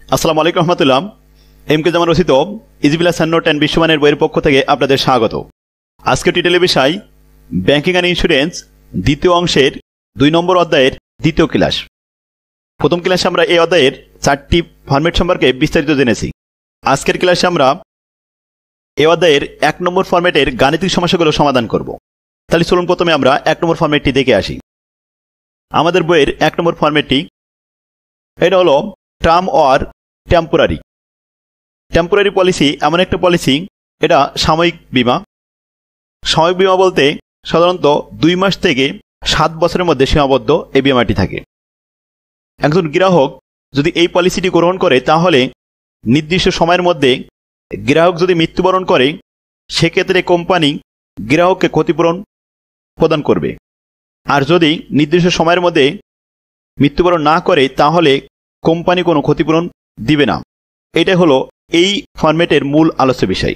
আসসালামু আলাইকুম রহমতুল্লাহ। এমকে জামান রচিত ইজি প্লাস নোট অ্যান্ড বিশ্বমানের বইয়ের পক্ষ থেকে আপনাদের স্বাগত। আজকে টিটেলের বিষয় ব্যাংকিং অ্যান্ড ইন্স্যুরেন্স দ্বিতীয় অংশের 2 নম্বর অধ্যায়ের দ্বিতীয় ক্লাস। প্রথম ক্লাসে আমরা এই অধ্যায়ের 4টি ফরম্যাট সম্পর্কে বিস্তারিত জেনেছি। আজকের ক্লাসে আমরা এই অধ্যায়ের 1 নম্বর ফরম্যাটের গাণিতিক সমস্যাগুলো সমাধান করব। তাহলে চলুন প্রথমে আমরা 1 নম্বর ফরম্যাটটি দেখে আসি। আমাদের বইয়ের 1 নম্বর ফরম্যাটটি এটা হলো term or temporary. Temporary policy এমন একটা পলিসি, এটা সাময়িক বীমা। সাময়িক বীমা বলতে সাধারণত 2 মাস থেকে 7 বছরের মধ্যে সীমাবদ্ধ এই বীমাটি থাকে। একজন গ্রাহক যদি এই পলিসিটি গ্রহণ করে তাহলে নির্দিষ্ট সময়ের মধ্যে গ্রাহক যদি মৃত্যুবরণ করে সেক্ষেত্রে কোম্পানি গ্রাহককে ক্ষতিপূরণ প্রদান করবে। আর যদি নির্দিষ্ট সময়ের মধ্যে মৃত্যুবরণ না করে তাহলে কোম্পানি কোনো ক্ষতিপূরণ দিবে না। এটাই হলো এই ফরম্যাটের মূল আলোচ্য বিষয়।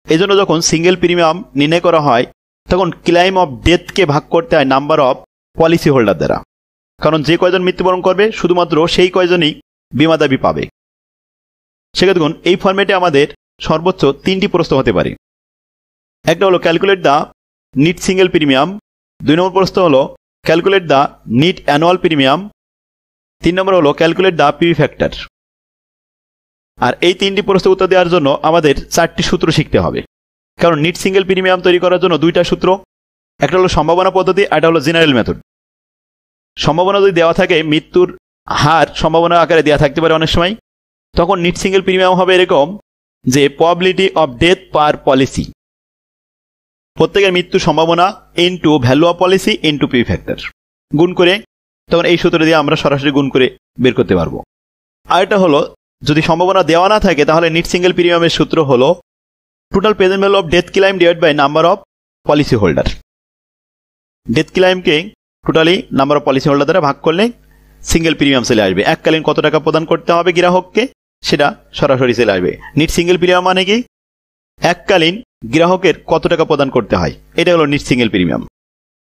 এজন্য যখন সিঙ্গেল প্রিমিয়াম নির্ণয় করা হয় তখন ক্লেম অফ ডেথকে ভাগ করতে হয় নাম্বার অফ পলিসি হোল্ডার দ্বারা। কারণ যে কয়জন মৃত্যুবরণ করবে শুধুমাত্র সেই কয়জনই বীমা দাবি পাবে। সেক্ষেত্রে এই ফরম্যাটে আমাদের সর্বোচ্চ 3টি প্রশ্ন হতে পারে। একটা হলো calculate the net single premium, 2 number প্রশ্ন হলো calculate the net annual premium, 3 number হলো ক্যালকুলেট দ্য পিভি ফ্যাক্টর। আর এই 3টি প্রশ্নের উত্তর দেওয়ার জন্য আমাদের 4টি সূত্র শিখতে হবে। কারণ নিট সিঙ্গেল প্রিমিয়াম তৈরি করার জন্য 2টা সূত্র, একটা হলো সম্ভাবনা পদ্ধতি, একটা হলো জেনারেল মেথড। সম্ভাবনা যদি দেওয়া থাকে, মৃত্যুর হার সম্ভাবনা আকারে দেওয়া থাকতে পারে অনেক সময়, তখন নিট সিঙ্গেল প্রিমিয়াম হবে এরকম যে probability of death per policy, প্রত্যেকের মৃত্যুর সম্ভাবনা into value of policy into PV factor গুণ করে, তখন এই সূত্র দিয়ে আমরা সরাসরি গুণ করে বের করতে পারবো। আর এটা হলো যদি সম্ভাবনা দেওয়া না থাকে তাহলে নিট সিঙ্গেল প্রিমিয়ামের সূত্র হলো total present value of death claim divide by number of policy holder. Death ক্লেমকে totally number of policy holder দ্বারা ভাগ করলে সিঙ্গেল প্রিমিয়াম চলে আসবে। এককালীন কত টাকা প্রদান করতে হবে গ্রাহককে সেটা সরাসরি চলে আসবে। নিট সিঙ্গেল প্রিমিয়াম মানে কি? এককালীন গ্রাহকের কত টাকা প্রদান করতে হয়, এটা হলো নিট সিঙ্গেল প্রিমিয়াম।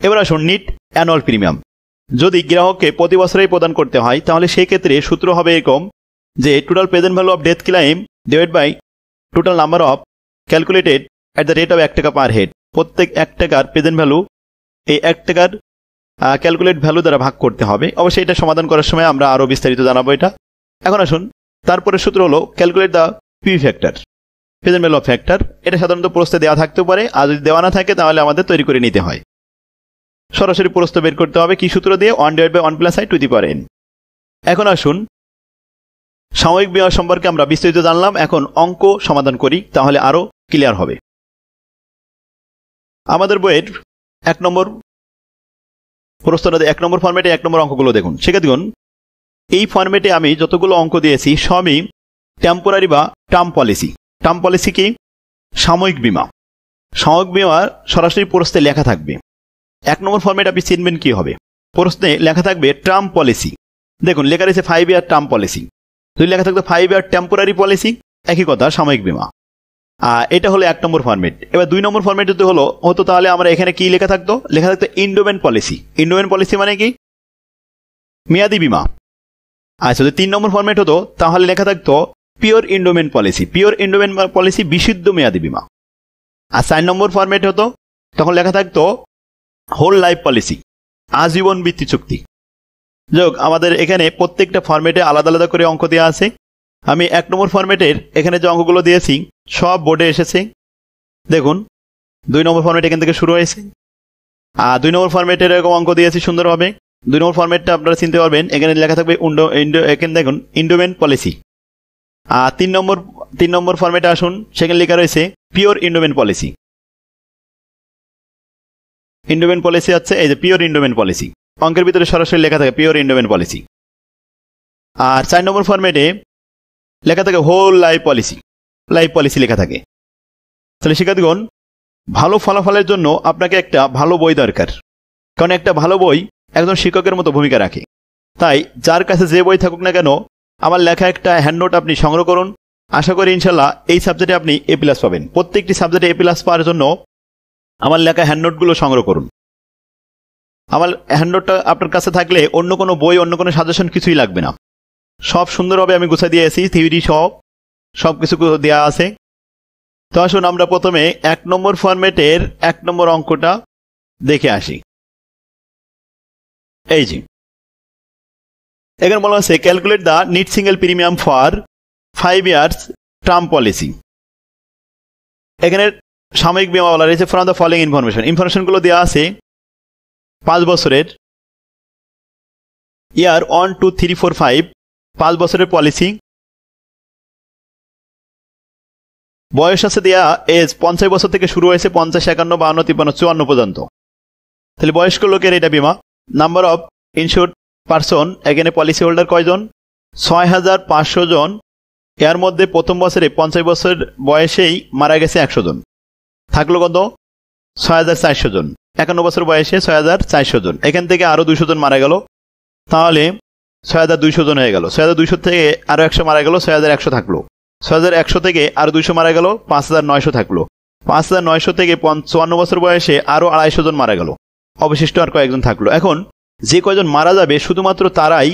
এবার আসুন নিট অ্যানুয়াল প্রিমিয়াম। যদি গ্রাহককে প্রতি বছরেই প্রদান করতে হয় তাহলে সেই ক্ষেত্রে সূত্র হবে এরকম যে total present value of death claim divide by total number of calculated at the rate of 1 টাকা পার হেড। প্রত্যেক 1 টাকার প্রেজেন্ট ভ্যালু এই 1 টাকার ক্যালকুলেট ভ্যালু দ্বারা ভাগ করতে হবে। অবশ্যই এটা সমাধান করার সময় আমরা আরও বিস্তারিত জানাবো এটা। এখন আসুন, তারপরে সূত্র হলো calculate the PV factor, present value of factor. এটা সাধারণত প্রশ্নে দেওয়া থাকতেও পারে, আর যদি দেওয়া না থাকে তাহলে আমাদের তৈরি করে নিতে হয়। সরাসরি প্রশ্ন বের করতে হবে কি সূত্র দিয়ে? 1 divide by 1 plus i to the power n। এখন আসুন, সাময়িক বীমা সম্পর্কে আমরা বিস্তারিত জানলাম, এখন অঙ্ক সমাধান করি তাহলে আরও ক্লিয়ার হবে। আমাদের বইয়ের 1 নম্বর প্রশ্নটা 1 নম্বর ফরম্যাটে 1 নম্বর অঙ্কগুলো দেখুন। সেক্ষেত্রে এই ফরম্যাটে আমি যতগুলো অঙ্ক দিয়েছি সবই টেম্পোরারি বা টার্ম পলিসি। টার্ম পলিসি কি? সাময়িক বীমা। সাময়িক বীমা সরাসরি প্রশ্নে লেখা থাকবে। 1 নম্বর ফরম্যাট আপনি চিনবেন কি হবে? প্রশ্নে লেখা থাকবে টার্ম পলিসি। দেখুন লেখা রয়েছে 5 ইয়ার টার্ম পলিসি। যদি লেখা থাকতো 5 ইয়ার টেম্পোরারি পলিসি, একই কথা, সাময়িক বীমা। এটা হলো 1 নম্বর ফরম্যাট। এবার 2 নম্বর ফরম্যাট যদি হতো তাহলে আমরা এখানে কি লেখা থাকতো? লেখা থাকতো ইন্ডোমেন্ট পলিসি। ইন্ডোমেন্ট পলিসি মানে কি? মেয়াদি বীমা। আচ্ছা, যদি 3 নম্বর ফরম্যাট হতো তাহলে লেখা থাকতো পিওর ইন্ডোমেন্ট পলিসি। পিওর ইন্ডোমেন্ট পলিসি বিশুদ্ধ মেয়াদি বীমা। আর 4 নম্বর ফরম্যাট হতো তখন লেখা থাকতো হোল লাইফ পলিসি, আজীবন বৃত্তি চুক্তি। যাক, আমাদের এখানে প্রত্যেকটা ফরম্যাটে আলাদা আলাদা করে অঙ্ক দেওয়া আছে। আমি 1 নম্বর ফরম্যাটের এখানে যে অঙ্কগুলো দিয়েছি সব বোর্ডে এসেছে। দেখুন 2 নম্বর ফরম্যাট এখান থেকে শুরু হয়েছে। আর 2 নম্বর ফরম্যাটের এরকম অঙ্ক দিয়েছি সুন্দরভাবে। 2 নম্বর ফরম্যাটটা আপনারা চিনতে পারবেন, এখানে লেখা থাকবে এখানে দেখুন ইন্ডোমেন্ট পলিসি। আর 3 নম্বর ফরম্যাটে আসুন, সেখানে লেখা রয়েছে পিওর ইন্ডোমেন্ট পলিসি। ইন্ডোমেন্ট পলিসি আছে এই যে পিওর ইন্ডোমেন্ট পলিসি, অঙ্কের ভিতরে সরাসরি লেখা থাকে পিওর ইন্ডোমেন্ট পলিসি। আর 4 নম্বর ফরম্যাটে লেখা থাকে whole life policy, life policy লেখা থাকে। তাহলে শিক্ষার্থীগণ, ভালো ফলাফলের জন্য আপনাকে একটা ভালো বই দরকার। কারণ একটা ভালো বই একজন শিক্ষকের মতো ভূমিকা রাখে। তাই যার কাছে যে বই থাকুক না কেন, আমার লেখা একটা হ্যান্ডনোট আপনি সংগ্রহ করুন। আশা করি ইনশাল্লাহ এই সাবজেক্টে আপনি A+ পাবেন। প্রত্যেকটি সাবজেক্টে A+ পাওয়ার জন্য আমার লেখা হ্যান্ডনোটগুলো সংগ্রহ করুন। আমার হ্যান্ডনোটটা আপনার কাছে থাকলে অন্য কোনো বই, অন্য কোনো সাজেশন কিছুই লাগবে না। সব সুন্দরভাবে আমি গুছিয়ে দিয়েছি, থিওরি সব কিছু দেওয়া আছে। তো আসুন আমরা প্রথমে 1 নম্বর ফরম্যাটের 1 নম্বর অঙ্কটা দেখে আসি। এই যে এখানে বলা আছে calculate the net single premium for 5 years term policy. এখানে সাময়িক বীমা বলা রয়েছে ফ্রম দ্য ফলোইং ইনফরমেশনগুলো দেওয়া আছে 5 বছরের, ইয়ার 1 2 3 4 5, 5 বছরের পলিসি। বয়স আছে দেয়া এজ 50 বছর থেকে শুরু হয়েছে 50 51 52 53 54 পর্যন্ত। তাহলে বয়স্ক লোকের এটা বিমা। নাম্বার অফ ইনস্যুরড পারসন, এখানে পলিসি হোল্ডার কয়জন? 6500 জন। এর মধ্যে প্রথম বছরে 50 বছর বয়সেই মারা গেছে 100 জন, থাকলো কত? 6400 জন। 51 বছর বয়সে 6400 জন, এখান থেকে আরো 200 জন মারা গেল, তাহলে 6200 জন হয়ে গেল। 6200 থেকে আরো 100 মারা গেল, 6100 থাকলো। 6100 থেকে আরো 200 মারা গেল, 5900 থাকলো। 5900 থেকে 54 বছর বয়সে আরো 250 জন মারা গেল, অবশিষ্ট আর কয়েকজন থাকলো। এখন যে কয়জন মারা যাবে শুধুমাত্র তারাই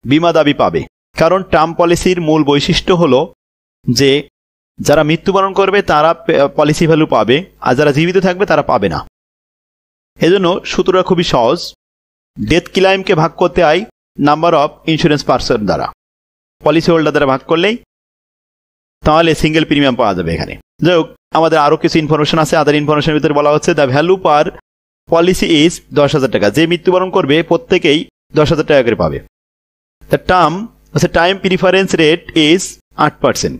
বীমা দাবি পাবে, কারণ টার্ম পলিসির মূল বৈশিষ্ট্য হলো যে যারা মৃত্যুবরণ করবে তারা পলিসি ভ্যালু পাবে, আর যারা জীবিত থাকবে তারা পাবে না। এজন্য সূত্রটা খুবই সহজ, ডেথ ক্লেইমকে ভাগ করতে হয় নাম্বার অফ ইন্স্যুরেন্স পারসন দ্বারা, পলিসি হোল্ডার দ্বারা ভাগ করলেই তাহলে সিঙ্গেল প্রিমিয়াম পাওয়া যাবে। এখানে যাই হোক, আমাদের আরো কিছু ইনফরমেশন আছে। আদার ইনফরমেশনের ভিতরে বলা হচ্ছে the value per policy is 10,000 টাকা। যে মৃত্যুবরণ করবে প্রত্যেকেই 10,000 টাকা করে পাবে। The time preference rate is 8%,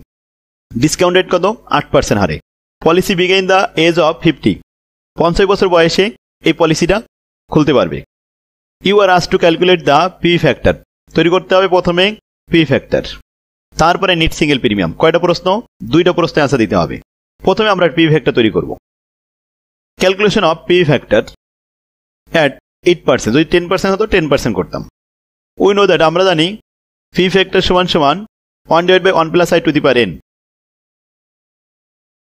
discount rate কত? 8% হারে। Policy begin the age of 50, 50 বছর বয়সে এই পলিসিটা খুলতে পারবে। You are asked to calculate the P factor, তৈরি করতে হবে প্রথমে পি ফ্যাক্টর, তারপরে নেট সিঙ্গেল প্রিমিয়াম। কয়টা প্রশ্ন? 2টা প্রশ্নে আনসার দিতে হবে। প্রথমে আমরা পি ফ্যাক্টর তৈরি করব। Calculation of P factor at 8%, যদি 10% হতো 10% করতাম। উই নো দ্যাট, আমরা জানি পি ফ্যাক্টর সমান সমান 1/1 + i to the power n।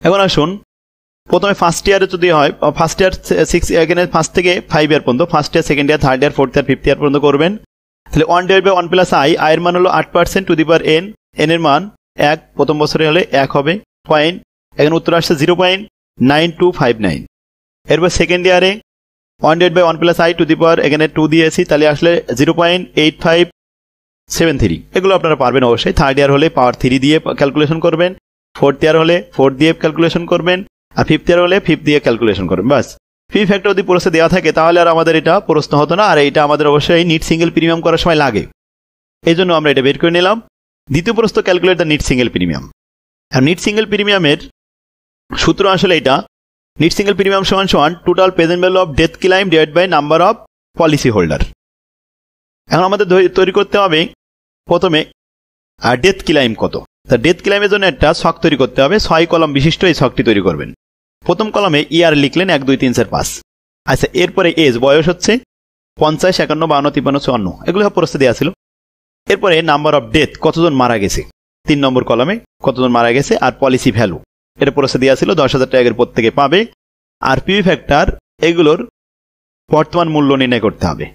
এখন আসুন প্রথমে ফার্স্ট ইয়ারে যদি হয়, ফার্স্ট ইয়ার 6, এখানে 1 থেকে 5 ইয়ার পর্যন্ত, first year, second year, third year, fourth year, fifth year পর্যন্ত করবেন। তাহলে 1/1 + i, এর মান হলো 8% two the power n, n এর মান 1, প্রথম বছরে হলে 1 হবে। পয়েন্ট, এখানে উত্তর আসছে 0.9259। এরপর সেকেন্ড ইয়ারে 1/1 + i টু দি পাওয়ার, এখানে 2 দিয়েছি, তাহলে আসলে 0.8573। এগুলো আপনারা পারবেন অবশ্যই। থার্ড ইয়ার হলে পাওয়ার 3 দিয়ে ক্যালকুলেশন করবেন, ফোর্থ ইয়ার হলে 4 দিয়ে ক্যালকুলেশন করবেন, আর ফিফথ ইয়ার হলে 5 দিয়ে ক্যালকুলেশন করবেন। বাস, পি ফ্যাক্টর যদি প্রশ্নে দেওয়া থাকে তাহলে আর আমাদের এটা প্রশ্ন হতো না, আর এটা আমাদের অবশ্যই নিট সিঙ্গেল প্রিমিয়াম করার সময় লাগে, এই জন্য আমরা এটা বের করে নিলাম। দ্বিতীয় প্রশ্ন, calculate the net single premium. আর নিট সিঙ্গেল প্রিমিয়ামের সূত্র আসলে এটা, নিট সিঙ্গেল প্রিমিয়াম সমান সমান total present value of death claim divide by number of policy holder. এখন আমাদের তৈরি করতে হবে প্রথমে আর ডেথ ক্লেইম কত। তা ডেথ ক্লেইমের জন্য একটা ছক তৈরি করতে হবে, 6 কলাম বিশিষ্ট এই ছকটি তৈরি করবেন। প্রথম কলামে ইয়ার লিখলেন 1 2 3 4 5। আচ্ছা, এরপরে এজ, বয়স হচ্ছে 50 51 52 53 54, এগুলো সব প্রশ্নে দেওয়া ছিল। এরপরে নাম্বার অফ ডেথ, কতজন মারা গেছে 3 নম্বর কলামে, কতজন মারা গেছে, আর পলিসি ভ্যালু, এটা প্রশ্নে দেওয়া ছিল 10,000 টাকা প্রত্যেকে পাবে। আর পি ফ্যাক্টর, এগুলোর বর্তমান মূল্য নির্ণয় করতে হবে,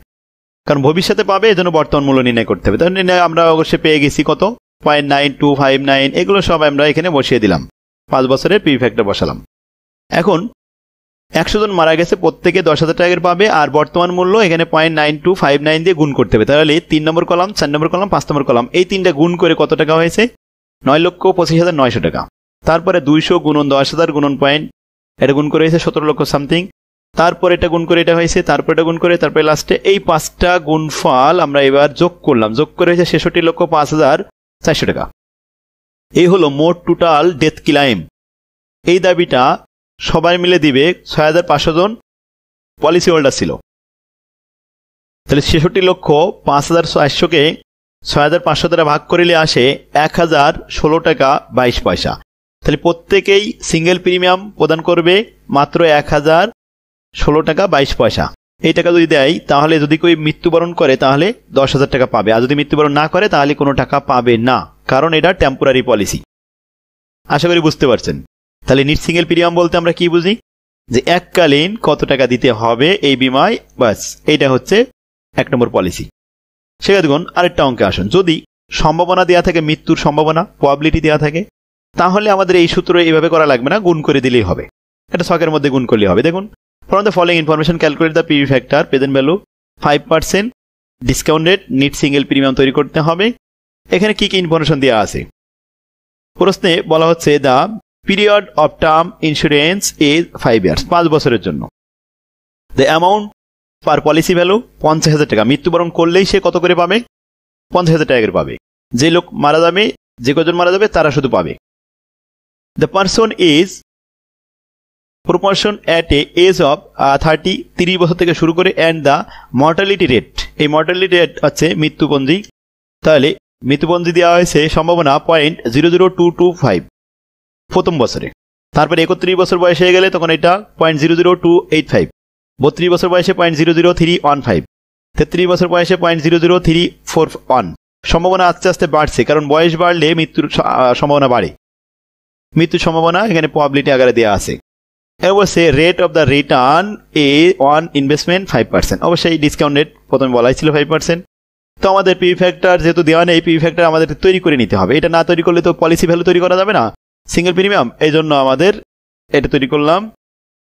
কারণ ভবিষ্যতে পাবে, এজন্য বর্তমান মূল্য নির্ণয় করতে হবে। তাহলে আমরা অবশ্যই পেয়ে গেছি কত? 0.9259। এগুলো সব আমরা এখানে বসিয়ে দিলাম, 5 বছরের পি ফ্যাক্টর বসালাম। এখন 100 জন মারা গেছে, প্রত্যেকে 10,000 টাকা পাবে, আর বর্তমান মূল্য এখানে 0.9259 দিয়ে গুণ করতে হবে। তাহলে 3 নম্বর কলাম, 4 নম্বর কলাম, 5 নম্বর কলাম, এই 3টা গুণ করে কত টাকা হয়েছে? 9,25,900 টাকা। তারপরে 200 গুণন 10,000 গুণন পয়েন্ট, এটা গুণ করে হয়েছে 17 লক্ষ সামথিং। তারপর এটা গুণ করে এটা হয়েছে, তারপর এটা গুণ করে, তারপরে লাস্টে এই 5টা গুণফল আমরা এবার যোগ করলাম, যোগ করে হয়েছে 66,05,400 টাকা। এই হলো মোট টোটাল ডেথ ক্লেইম। এই দাবিটা সবাই মিলে দিবে, 6,500 জন পলিসি হোল্ডার ছিল। তাহলে 66,05,400কে 6,500 দ্বারা ভাগ করিলে আসে 1,016 টাকা 22 পয়সা। তাহলে প্রত্যেকেই সিঙ্গেল প্রিমিয়াম প্রদান করবে মাত্র 1,016 টাকা 22 পয়সা। এই টাকা যদি দেয়, তাহলে যদি কেউ মৃত্যুবরণ করে তাহলে 10,000 টাকা পাবে, আর যদি মৃত্যুবরণ না করে তাহলে কোনো টাকা পাবে না, কারণ এটা টেম্পোরারি পলিসি। আশা করি বুঝতে পারছেন। তাহলে নিট সিঙ্গেল প্রিমিয়াম বলতে আমরা কি বুঝি? যে এককালীন কত টাকা দিতে হবে এই বিমায়, বাস এইটা হচ্ছে 1 নম্বর পলিসি। সেটা দেখুন, আরেকটা অঙ্কে আসুন। যদি সম্ভাবনা দেওয়া থাকে, মৃত্যুর সম্ভাবনা প্রবাবিলিটি দেওয়া থাকে, তাহলে আমাদের এই সূত্র এইভাবে করা লাগবে না, গুণ করে দিলেই হবে। এটা ছকের মধ্যে গুণ করলেই হবে। দেখুন, from the following information calculate the PV factor, present value 5%, discounted, net single premium তৈরি করতে হবে। এখানে কি কি ইনফরমেশন দেওয়া আছে? প্রশ্নে বলা হচ্ছে the period of term insurance is 5 years, 5 বছরের জন্য। The amount per policy value 50,000 টাকা। মৃত্যুবরণ করলেই সে কত করে পাবে? 50,000 টাকা করে পাবে। যে লোক মারা যাবে, যে কজন মারা যাবে তারা শুধু পাবে। The person is proportion at a age of 30 বছর থেকে শুরু করে, অ্যান্ড দ্য মর্টালিটি রেট, এই মর্টালিটি রেট হচ্ছে মৃত্যুপঞ্জি। তাহলে মৃত্যুপঞ্জি দেওয়া হয়েছে সম্ভাবনা 0.00225 প্রথম বছরে। তারপরে 31 বছর বয়স হয়ে গেলে তখন এটা 0.00285, 32 বছর বয়সে 0.00315, 33 বছর বয়সে 0.00341। সম্ভাবনা আস্তে আস্তে বাড়ছে, কারণ বয়স বাড়লে মৃত্যুর সম্ভাবনা বাড়ে। মৃত্যুর সম্ভাবনা এখানে প্রবাবিলিটি আকারে দেওয়া আছে। অবশ্যই rate of the return A on investment 5%, অবশ্যই ডিসকাউন্ট রেট প্রথমে বলাই ছিল 5%। তো আমাদের পিভি ফ্যাক্টর যেহেতু দেওয়া নেই, পিভি ফ্যাক্টর আমাদের তৈরি করে নিতে হবে। এটা না তৈরি করলে তো পলিসি ভ্যালু তৈরি করা যাবে না, সিঙ্গেল প্রিমিয়াম। এই জন্য আমাদের এটা তৈরি করলাম।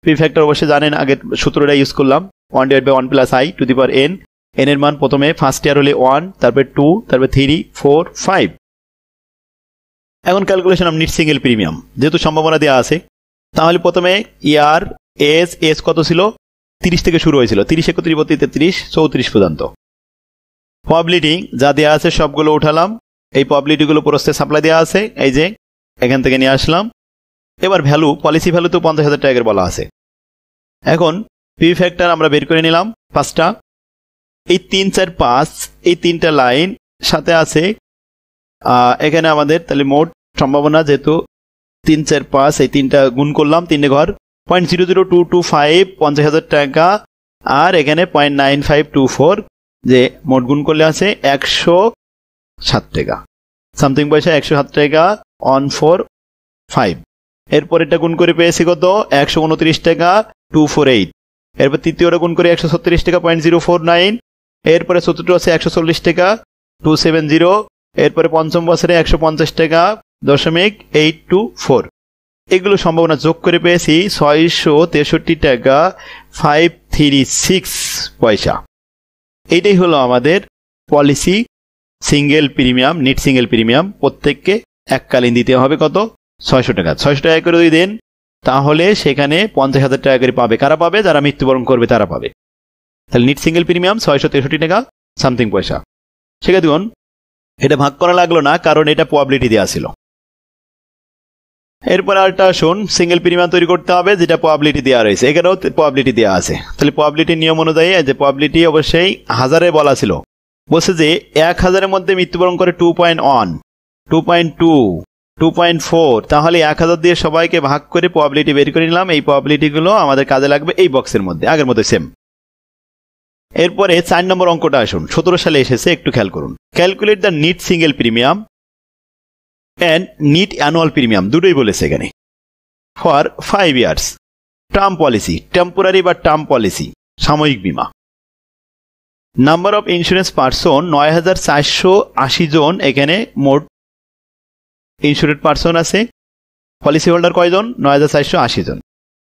পিভি ফ্যাক্টর অবশ্যই জানেন, আগের সূত্রটা ইউজ করলাম, 1/1 + i to the power n। n এর মান প্রথমে ফার্স্ট ইয়ার হলে 1, তারপরে 2, তারপরে 3, 4, 5। এখন calculation of net single premium, যেহেতু সম্ভাবনা দেওয়া আছে, তাহলে প্রথমে ইয়ার এস কত ছিল? 30 থেকে শুরু হয়েছিল, 30, 31, 32, 33, 34 পর্যন্ত। প্রবাবিলিটি যা দেওয়া আছে সবগুলো উঠালাম, এই প্রবাবিলিটিগুলো প্রস্থে সাপ্লাই দেওয়া আছে, এই যে এখান থেকে নিয়ে আসলাম। এবার ভ্যালু, পলিসি ভ্যালু তো 50,000 টাকা বলা আছে। এখন পিভি ফ্যাক্টর আমরা বের করে নিলাম 5টা। এই 3, 4, 5 এই 3টা লাইন সাথে আছে এখানে আমাদের। তাহলে মোট সম্ভাবনা যেহেতু 3, 4, 5 এই 3টা গুণ করলাম, 3 ঘর 0.00225 50,000 টাকা, আর এখানে 0.9524, যে মোট গুণ করলে আছে 107 টাকা। সামথিং পয়সা 107 টাকা 145। এরপর এটা গুণ করে পেয়েছি কত? 129 টাকা 248। এরপর তৃতীয়টা গুণ করে 136 টাকা 0.049। এরপরে চতুর্থ আছে 140 টাকা 270। এরপরে পঞ্চম বছরে 150 টাকা 0.824। এগুলো সম্ভাবনা যোগ করে পেয়েছি 663 টাকা 536 পয়সা। এইটাই হলো আমাদের policy single premium, net single premium. প্রত্যেককে এককালীন দিতে হবে কত? 600 টাকা। 600 টাকা করে যদি দেন তাহলে সেখানে 50,000 টাকা করে পাবে। কারা পাবে? যারা মৃত্যুবরণ করবে তারা পাবে। তাহলে নিট সিঙ্গেল প্রিমিয়াম 663 টাকা সামথিং পয়সা। সেখানে দেখুন এটা ভাগ করা লাগলো না, কারণ এটা প্রবাবিলিটি দেওয়া ছিল। এরপর আরেকটা আসুন, সিঙ্গেল প্রিমিয়াম তৈরি করতে হবে, যেটা প্রবাবিলিটি দেওয়া রয়েছে। এখানেও প্রবাবিলিটি দেওয়া আছে। তাহলে প্রবাবিলিটির নিয়ম অনুযায়ী, যে প্রবাবিলিটি অবশ্যই হাজারে বলা ছিল, বলছে যে 1000-এর মধ্যে মৃত্যুবরণ করে 2.1, 2.2, 2.4। তাহলে 1000 দিয়ে সবাইকে ভাগ করে প্রবাবিলিটি বের করে নিলাম। এই প্রবাবিলিটিগুলো আমাদের কাজে লাগবে এই বক্সের মধ্যে, আগের মধ্যে সেম। এরপরে 4 নম্বর অঙ্কটা আসুন, 17 সালে এসেছে, একটু খেয়াল করুন। Calculate the net single premium and net annual premium, দুটোই বলেছে এখানে, for 5 years. Term policy, temporary বা টার্ম পলিসি, সাময়িক বীমা। নাম্বার অফ ইন্স্যুরেন্স পার্সন 9480 জন এখানে মোট ইন্স্যুরেড পার্সন আছে। পলিসি হোল্ডার কয়জন? 9480 জন।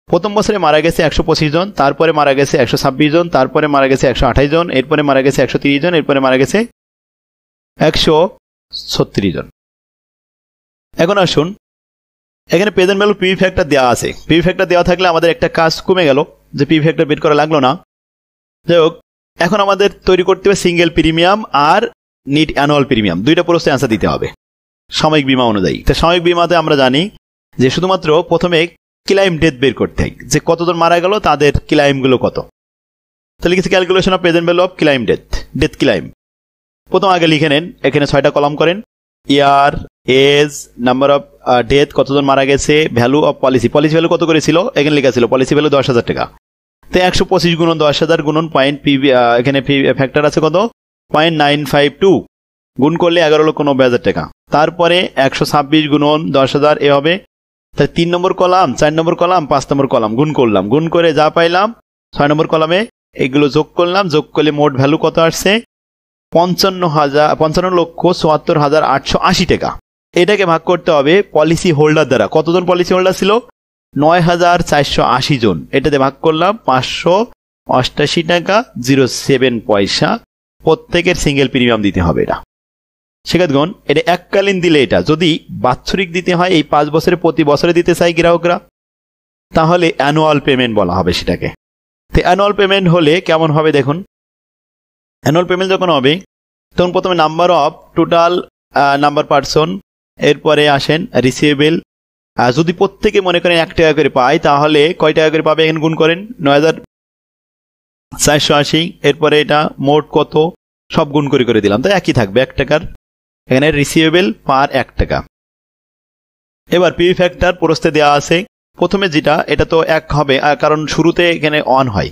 প্রথম বছরে মারা গেছে 125 জন, তারপরে মারা গেছে 126 জন, তারপরে মারা গেছে 128 জন, এরপরে মারা গেছে 130 জন, এরপরে মারা গেছে 136 জন। এখন আসুন, এখানে প্রেজেন্ট ভ্যালু পিভি ফ্যাক্টর দেওয়া আছে। পিভি ফ্যাক্টর দেওয়া থাকলে আমাদের একটা কাজ কমে গেল, যে পিভি ফ্যাক্টর বের করা লাগলো না। যাই হোক, এখন আমাদের তৈরি করতে হবে সিঙ্গেল প্রিমিয়াম আর নিট অ্যানুয়াল প্রিমিয়াম, দুইটা প্রশ্নে অ্যান্সার দিতে হবে সাময়িক বীমা অনুযায়ী। তো সাময়িক বীমাতে আমরা জানি যে শুধুমাত্র প্রথমে ক্লাইম ডেথ বের করতে হয়, যে কতজন মারা গেল তাদের ক্লাইমগুলো কত। তাহলে কিছু calculation of present value of claim death, death claim. প্রথম আগে লিখে নেন, এখানে 6টা কলাম করেন। ইয়ার, এজ, নাম্বার অফ ডেথ, কতজন মারা গেছে, value of policy, policy value কত করেছিল এখানে লেখা ছিল, পলিসি ভ্যালু 10,000 টাকা। তো 125 গুণন 10,000 গুণন পয়েন্ট পিভি, এখানে ফ্যাক্টর আছে কত? 0.952, গুণ করলে 11,90,000 টাকা। তারপরে 126 গুণন 10,000 এ হবে। তাই 3 নম্বর কলাম, 4 নম্বর কলাম, 5 নম্বর কলাম গুণ করলাম, গুণ করে যা পাইলাম 6 নম্বর কলামে এগুলো যোগ করলাম, যোগ করলে মোট ভ্যালু কত আসছে 55,74,880 টাকা। এটাকে ভাগ করতে হবে পলিসি হোল্ডার দ্বারা। কতজন পলিসি হোল্ডার ছিল? 9,480 জন। এটাতে ভাগ করলাম 588 টাকা 07 পয়সা। প্রত্যেকের সিঙ্গেল প্রিমিয়াম দিতে হবে। এটা শিক্ষার্থীগণ, এটা এককালীন দিলে, এটা যদি বাৎসরিক দিতে হয়, এই 5 বছরে প্রতি বছরে দিতে চাই গ্রাহকরা, তাহলে অ্যানুয়াল পেমেন্ট বলা হবে সেটাকে। তো অ্যানুয়াল পেমেন্ট হলে কেমন হবে দেখুন। অ্যানুয়াল পেমেন্ট যখন হবে তখন প্রথমে number of total number person, এরপরে আসেন রিসিভেবল। যদি প্রত্যেকে মনে করেন 1 টাকা করে পায়, তাহলে কয় টাকা করে পাবে এখানে গুণ করেন, 9,480। এরপরে এটা মোট কত, সব গুণ করে দিলাম, তো একই থাকবে 1 টাকার। এখানে রিসিভেবল পার 1 টাকা। এবার পিভি ফ্যাক্টর প্রস্তে দেওয়া আছে। প্রথমে যেটা, এটা তো 1 হবে, কারণ শুরুতে এখানে অন হয়।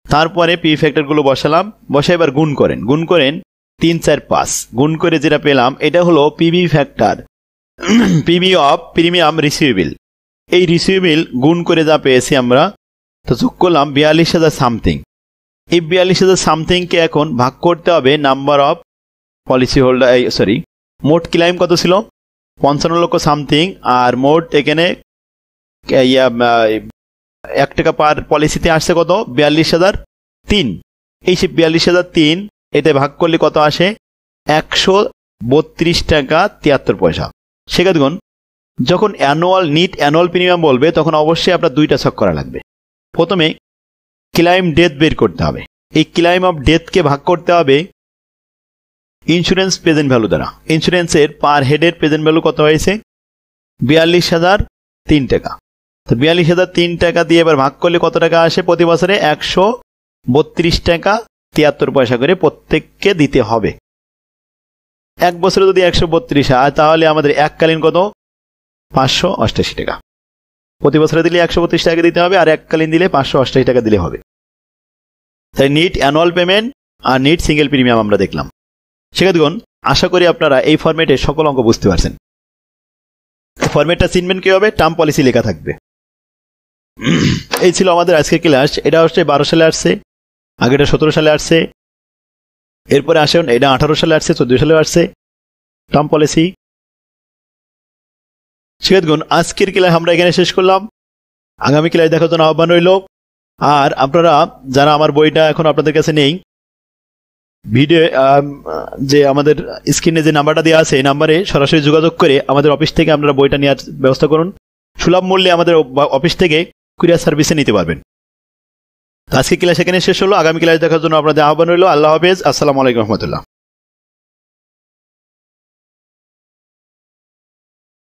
তারপরে পিভি ফ্যাক্টরগুলো বসালাম, বসে এবার গুণ করেন। 3, 4, 5 গুণ করে যেটা পেলাম, এটা হলো PV factor, PV of premium receivable. এই রিসিভেবল গুণ করে যা পেয়েছি আমরা, তো যোগ করলাম 42,000 সামথিং। এই 42,000 সামথিংকে এখন ভাগ করতে হবে নাম্বার অফ পলিসি হোল্ডার, মোট ক্লাইম কত ছিল? 55 লক্ষ সামথিং। আর মোট এখানে 1 টাকা পার পলিসিতে আসছে কত? 42,003। এই সে 42,003 এতে ভাগ করলে কত আসে? 132 টাকা 73 পয়সা। শিক্ষার্থীগণ, যখন অ্যানুয়াল প্রিমিয়াম বলবে, তখন অবশ্যই আপনার 2টা ছক করা লাগবে। প্রথমে ক্লাইম ডেথ বের করতে হবে। এই ক্লাইম অফ ডেথকে ভাগ করতে হবে ইন্স্যুরেন্স প্রেজেন্ট ভ্যালু দ্বারা। ইন্স্যুরেন্সের পার হেডের প্রেজেন্ট ভ্যালু কত হয়েছে? 42,003 টাকা। তো 42,003 টাকা দিয়ে এবার ভাগ করলে কত টাকা আসে? প্রতি বছরে 132 টাকা 73 পয়সা করে প্রত্যেককে দিতে হবে। 1 বছরে যদি 132 হয়, তাহলে আমাদের এককালীন কত? 588 টাকা। প্রতি বছরে দিলে 132 টাকা দিতে হবে, আর এককালীন দিলে 588 টাকা দিলে হবে। তাই নিট অ্যানুয়াল পেমেন্ট আর নিট সিঙ্গেল প্রিমিয়াম আমরা দেখলাম। শিক্ষার্থীগণ, আশা করি আপনারা এই ফরম্যাটে সকল অঙ্ক বুঝতে পারছেন। ফরম্যাটটা চিনবেন কিভাবে? টার্ম পলিসি লেখা থাকবে। এই ছিল আমাদের আজকের ক্লাস। এটা হচ্ছে 12 সালে আসছে, আগেটা 17 সালে আসছে, এরপরে আসেন এটা 18 সালে আসছে, 14 সালে আসছে টার্ম পলিসি। শিক্ষার্থীগণ, আজকের ক্লাস আমরা এখানে শেষ করলাম। আগামী ক্লাস দেখার জন্য আহ্বান রইল। আর আপনারা যারা আমার বইটা এখন আপনাদের কাছে নেই, ভিডিও যে আমাদের স্ক্রিনে যে নাম্বারটা দেওয়া আছে, এই নাম্বারে সরাসরি যোগাযোগ করে আমাদের অফিস থেকে আপনারা বইটা নেওয়ার ব্যবস্থা করুন। সুলভ মূল্যে আমাদের অফিস থেকে কুরিয়ার সার্ভিসে নিতে পারবেন। আজকে ক্লাস এখানে শেষ হলো। আগামী ক্লাস দেখার জন্য আপনাদের আহ্বান রইল। আল্লাহ হাফেজ। আসসালামু আলাইকুম রহমতুল্লাহ।